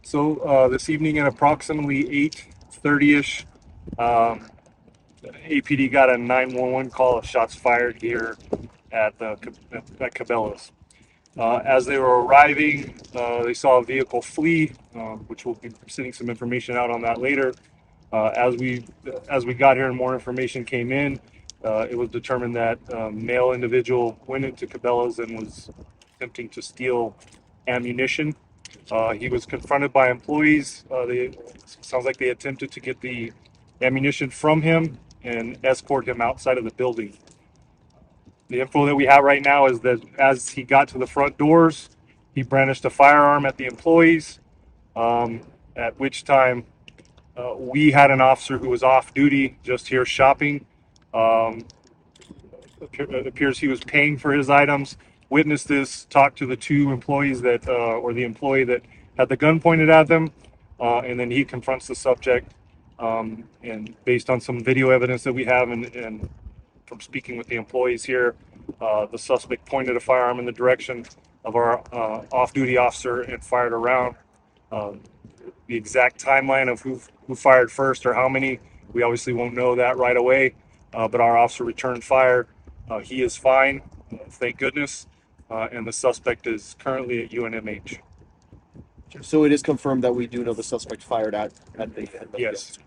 So this evening at approximately 8:30ish, um, APD got a 911 call of shots fired here at Cabela's. As they were arriving, they saw a vehicle flee, which we'll be sending some information out on that later. As we got here and more information came in, it was determined that male individual went into Cabela's and was attempting to steal ammunition. He was confronted by employees. Sounds like they attempted to get the ammunition from him and escort him outside of the building. The info that we have right now is that as he got to the front doors, he brandished a firearm at the employees, at which time we had an officer who was off duty just here shopping. Um, it appears he was paying for his items, witnessed this, talked to the two employees or the employee that had the gun pointed at them, and then he confronts the subject. And based on some video evidence that we have and from speaking with the employees here, the suspect pointed a firearm in the direction of our off-duty officer and fired around. Uh, the exact timeline of who fired first or how many, we obviously won't know that right away. But our officer returned fire. He is fine, thank goodness, and the suspect is currently at UNMH. So it is confirmed that we do know the suspect fired at the Yes,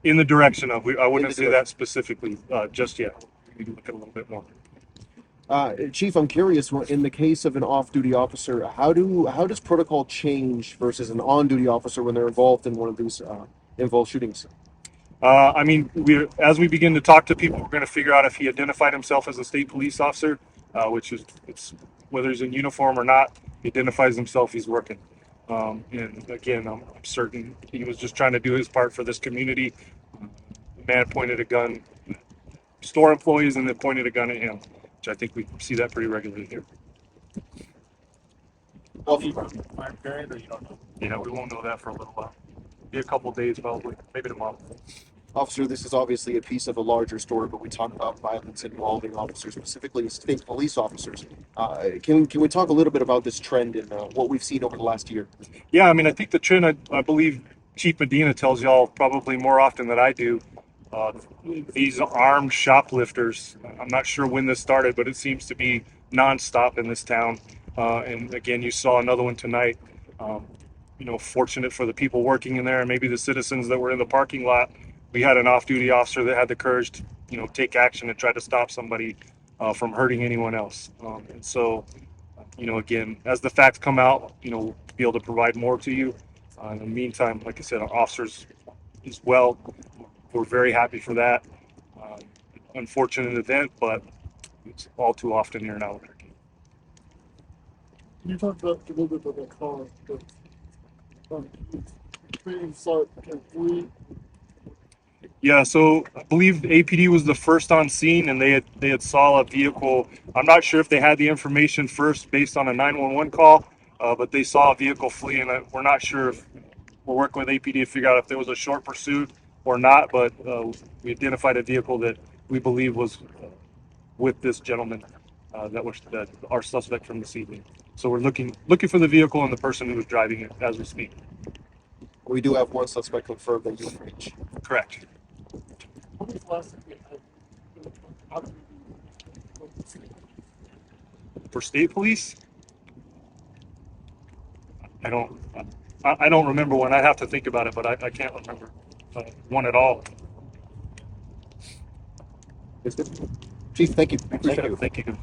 in the direction of. I wouldn't say direction. that specifically just yet. We need to look at a little bit more. Chief, I'm curious. In the case of an off-duty officer, how does protocol change versus an on-duty officer when they're involved in one of these involved shootings? I mean, as we begin to talk to people, we're going to figure out if he identified himself as a state police officer, which is it's whether he's in uniform or not. He identifies himself. He's working, and again, I'm certain he was just trying to do his part for this community. The man pointed a gun, store employees, and then pointed a gun at him, which I think we see that pretty regularly here. Well, Time period, or you don't know? Yeah, we won't know that for a little while. Be a couple days probably, maybe tomorrow. officer, this is obviously a piece of a larger story, but we talk about violence involving officers, specifically state police officers. Can we talk a little bit about this trend and what we've seen over the last year? Yeah, I mean, I think the trend, I believe Chief Medina tells y'all probably more often than I do. Uh, these armed shoplifters, I'm not sure when this started, but it seems to be nonstop in this town. And again, you saw another one tonight. Um, Fortunate for the people working in there and maybe the citizens that were in the parking lot, we had an off-duty officer that had the courage to, take action and try to stop somebody from hurting anyone else. And so, again, as the facts come out, we'll be able to provide more to you. In the meantime, like I said, our officers as well, we're very happy for that. Um, Unfortunate event, but it's all too often here in Albuquerque. Can you talk about a little bit about that car? Being sought and flee. Yeah, so I believe APD was the first on scene, and they had saw a vehicle. I'm not sure if they had the information first based on a 911 call, but they saw a vehicle flee, and we're not sure if we're working with APD to figure out if there was a short pursuit or not. But we identified a vehicle that we believe was with this gentleman that our suspect from this evening. So we're looking for the vehicle and the person who was driving it as we speak. We do have one suspect confirmed that UNMH. Correct. What was the last thing we had? How did For state police, I don't I don't remember one. I'd have to think about it, but I can't remember one at all. It's good. Chief, thank you. Appreciate it. Thank you.